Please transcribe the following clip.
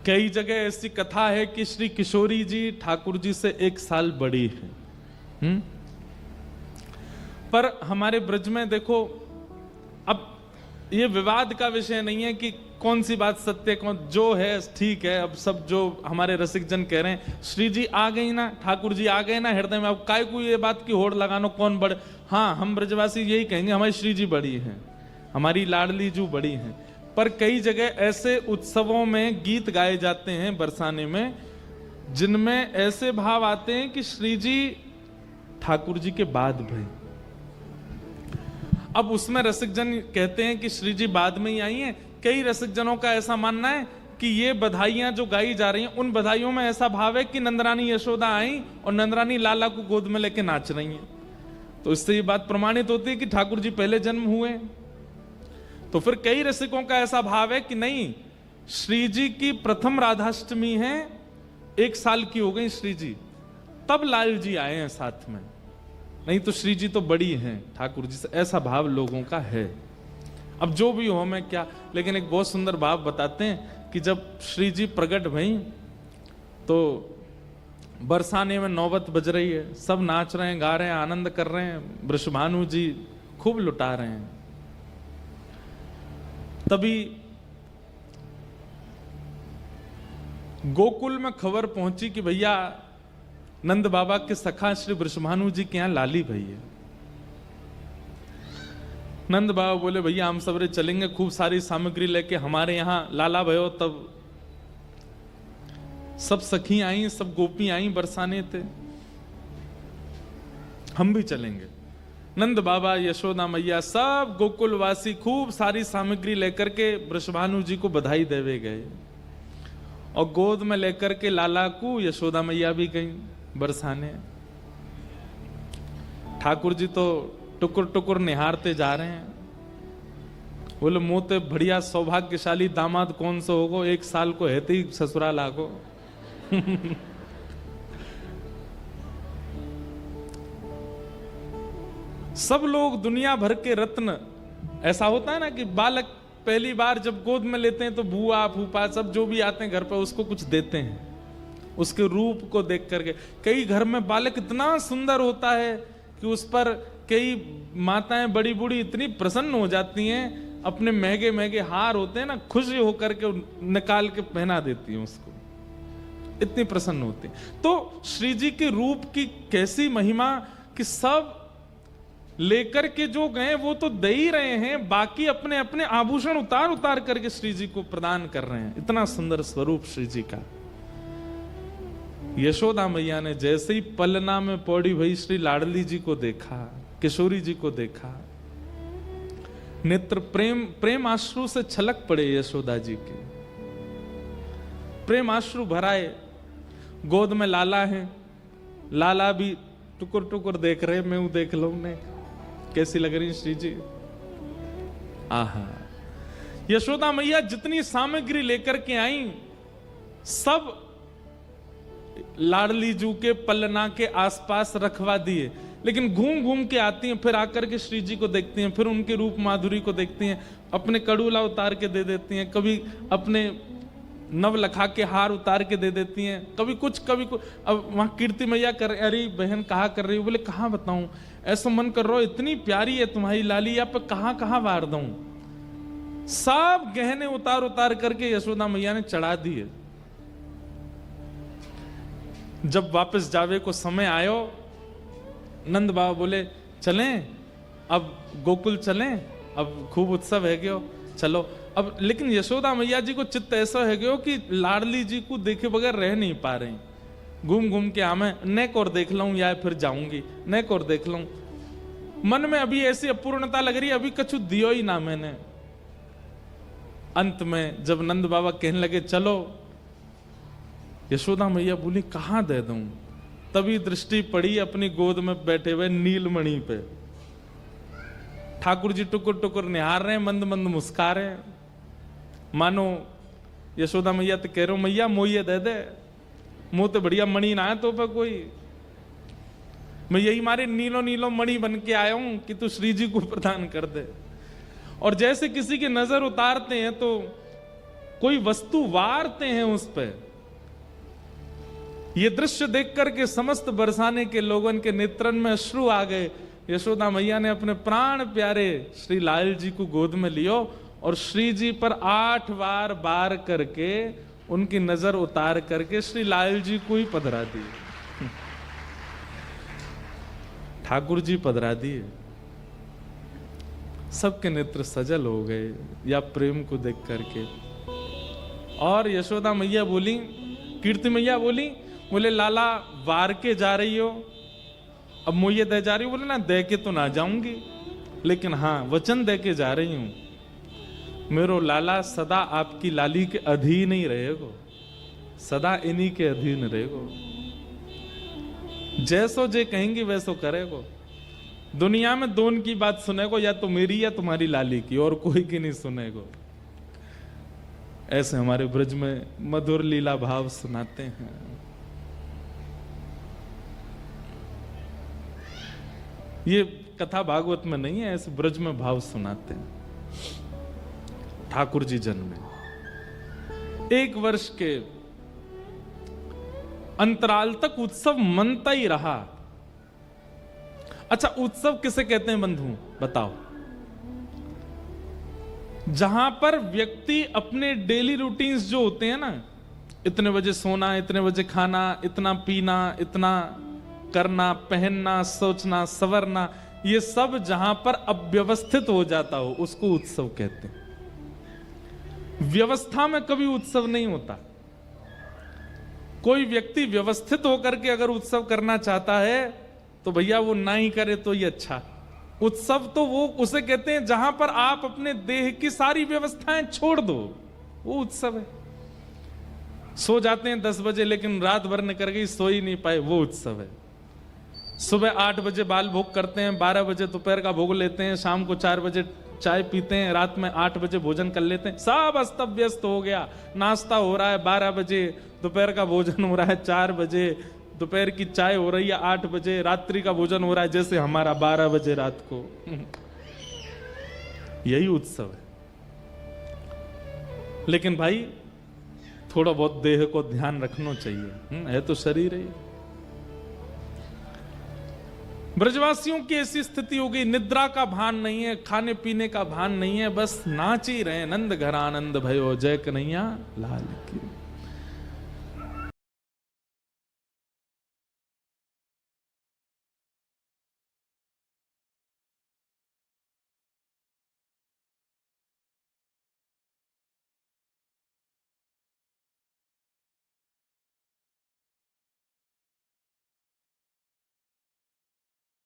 कई जगह ऐसी कथा है कि श्री किशोरी जी ठाकुर जी से 1 साल बड़ी है। पर हमारे ब्रज में देखो, अब ये विवाद का विषय नहीं है कि कौन सी बात सत्य कौन, जो है ठीक है। अब सब जो हमारे रसिक जन कह रहे हैं श्री जी आ गई ना, ठाकुर जी आ गए ना हृदय में, अब काय को ये बात की होड़ लगानो कौन बड़े। हाँ, हम ब्रजवासी यही कहेंगे हमारी श्री जी बड़ी हैं, हमारी लाडली जू बड़ी हैं। पर कई जगह ऐसे उत्सवों में गीत गाए जाते हैं बरसाने में, जिनमें ऐसे भाव आते हैं कि श्री जी ठाकुर जी के बाद भई। अब उसमें रसिक जन कहते हैं कि श्री जी बाद में ही आई हैं। कई रसिक जनों का ऐसा मानना है कि ये बधाइयां जो गाई जा रही हैं, उन बधाइयों में ऐसा भाव है कि नंदरानी यशोदा आई और नंदरानी लाला को गोद में लेके नाच रही हैं। तो इससे ये बात प्रमाणित होती है कि ठाकुर जी पहले जन्म हुए। तो फिर कई रसिकों का ऐसा भाव है कि नहीं, श्री जी की प्रथम राधाष्टमी है, 1 साल की हो गई श्री जी, तब लाल जी आए हैं साथ में, नहीं तो श्री जी तो बड़ी हैं ठाकुर जी से, ऐसा भाव लोगों का है। अब जो भी हो मैं क्या, लेकिन एक बहुत सुंदर भाव बताते हैं कि जब श्री जी प्रकट भई तो बरसाने में नौबत बज रही है, सब नाच रहे हैं, गा रहे हैं, आनंद कर रहे हैं, वृषभानु जी खूब लुटा रहे हैं। तभी गोकुल में खबर पहुंची कि भैया नंद बाबा के सखा श्री वृषभानु जी के यहां लाली भई है। नंद बाबा बोले भैया हम सबरे चलेंगे, खूब सारी सामग्री लेके हमारे यहां लाला भयो। तब सब सखी आई, सब गोपी आई, बरसाने थे, हम भी चलेंगे। नंद बाबा, यशोदा मैया, सब गोकुलवासी खूब सारी सामग्री लेकर के वृषभानु जी को बधाई देवे गए और गोद में लेकर के लाला को यशोदा मैया भी गई बरसाने। ठाकुर जी तो टुकुर टुकुर निहारते जा रहे हैं, बोले मोते बढ़िया सौभाग्यशाली दामाद कौन सा होगो, 1 साल को हेते ही ससुराल आगो। सब लोग दुनिया भर के रत्न, ऐसा होता है ना कि बालक पहली बार जब गोद में लेते हैं तो बुआ फूफा सब जो भी आते हैं घर पर उसको कुछ देते हैं, उसके रूप को देख करके। कई घर में बालक इतना सुंदर होता है कि उस पर कई माताएं बड़ी बूढ़ी इतनी प्रसन्न हो जाती हैं, अपने महंगे महंगे हार होते हैं ना, खुशी होकर के निकाल के पहना देती हैं उसको, इतनी प्रसन्न होती है। तो श्री जी के रूप की कैसी महिमा कि सब लेकर के जो गए वो तो दे ही रहे हैं, बाकी अपने अपने आभूषण उतार उतार करके श्री जी को प्रदान कर रहे हैं। इतना सुंदर स्वरूप श्री जी का। यशोदा मैया ने जैसे ही पलना में पौड़ी भई श्री लाडली जी को देखा, किशोरी जी को देखा, नेत्र प्रेम आश्रु से छलक पड़े यशोदा जी के, प्रेम आश्रु भराए। गोद में लाला है, लाला भी टुकुर टुकुर देख रहे, मैं देख लूं ने कैसी लग रही श्री जी। आहा, यशोदा मैया जितनी सामग्री लेकर के आई सब लाडली जू के पलना के आसपास रखवा दिए, लेकिन घूम घूम के आती हैं, फिर आकर के श्री जी को देखती हैं, फिर उनके रूप माधुरी को देखती हैं, अपने कड़ूला उतार के दे देती हैं, कभी अपने नवलखा के हार उतार के दे देती हैं, कभी कुछ कभी कुछ। अब वहां कीर्ति मैया कर, अरे बहन कहा कर रही हो, बोले कहाँ बताऊं, ऐसा मन कर रहा हो, इतनी प्यारी है तुम्हारी लाली, आप कहाँ कहाँ वार दूं। सब गहने उतार उतार करके यशोदा मैया ने चढ़ा दिए। जब वापस जावे को समय आयो, नंद बाबा बोले चलें, अब गोकुल चलें, अब खूब उत्सव है गयो, चलो। अब लेकिन यशोदा मैया जी को चित्त ऐसा है गयो कि लाडली जी को देखे बगैर रह नहीं पा रही। घूम घूम के आमे नेक और देख लूं या फिर जाऊंगी, नेक और देख लूं। मन में अभी ऐसी अपूर्णता लग रही, अभी कछु दियो ही ना मैंने। अंत में जब नंद बाबा कहने लगे चलो, यशोदा मैया बोली कहां दे दूं। तभी दृष्टि पड़ी अपनी गोद में बैठे हुए नीलमणि पे। ठाकुर जी टुकुर टुकुर निहार रहे हैं, मंद मंद मुस्का रहे हैं, मानो यशोदा मैया तो कह रहे हो मैया मोये दे दे, मुंह तो बढ़िया मणि ना है तो पे कोई, मैं यही मारे नीलो नीलो मणि बन के आया हूं कि तू श्री जी को प्रदान कर दे। और जैसे किसी की नजर उतारते हैं तो कोई वस्तु वारते हैं उस पर। ये दृश्य देख करके समस्त बरसाने के लोगों के नेत्रन में अश्रु आ गए। यशोदा मैया ने अपने प्राण प्यारे श्री लाल जी को गोद में लियो और श्री जी पर 8 बार बार करके उनकी नजर उतार करके श्री लाल जी को ही पधरा दिए। ठाकुर जी पधरा दिए, सबके नेत्र सजल हो गए या प्रेम को देख करके। और यशोदा मैया बोली, कीर्ति मैया बोली, बोले लाला वार के जा रही हो, अब मुझे दे जा रही हो? बोले ना दे के तो ना जाऊंगी, लेकिन हाँ वचन दे के जा रही हूं, मेरो लाला सदा आपकी लाली के अधीन ही रहेगो, सदा इन्हीं के अधीन रहेगो, जैसो जे कहेंगी वैसो करेगो। दुनिया में दोनों की बात सुनेगो, या तो मेरी या तुम्हारी लाली की, और कोई की नहीं सुनेगो। ऐसे हमारे ब्रज में मधुर लीला भाव सुनाते हैं। ये कथा भागवत में नहीं है, ऐसे ब्रज में भाव सुनाते हैं। ठाकुर जी जन्मे 1 वर्ष के अंतराल तक उत्सव मनता ही रहा। अच्छा, उत्सव किसे कहते हैं बंधु बताओ? जहां पर व्यक्ति अपने डेली रूटीन्स जो होते हैं ना, इतने बजे सोना, इतने बजे खाना, इतना पीना, इतना करना, पहनना, सोचना, सवरना, ये सब जहां पर अव्यवस्थित हो जाता हो उसको उत्सव कहते हैं। व्यवस्था में कभी उत्सव नहीं होता। कोई व्यक्ति व्यवस्थित होकर के अगर उत्सव करना चाहता है तो भैया वो ना ही करे तो ये अच्छा। उत्सव तो वो उसे कहते हैं जहां पर आप अपने देह की सारी व्यवस्थाएं छोड़ दो, वो उत्सव है। सो जाते हैं 10 बजे लेकिन रात भर निकल गई, सो ही नहीं पाए, वो उत्सव है। सुबह 8 बजे बाल भोग करते हैं, 12 बजे दोपहर का भोग लेते हैं, शाम को 4 बजे चाय पीते हैं, रात में 8 बजे भोजन कर लेते हैं, सब अस्त व्यस्त हो गया। नाश्ता हो रहा है 12 बजे, दोपहर का भोजन हो रहा है 4 बजे, दोपहर की चाय हो रही है 8 बजे, रात्रि का भोजन हो रहा है जैसे हमारा 12 बजे रात को। यही उत्सव है। लेकिन भाई थोड़ा बहुत देह को ध्यान रखना चाहिए, है तो शरीर है। ब्रजवासियों की ऐसी स्थिति हो गई, निद्रा का भान नहीं है, खाने पीने का भान नहीं है, बस नाच ही रहे। नंद घर आनंद भयो, जय कन्हैया लाल की।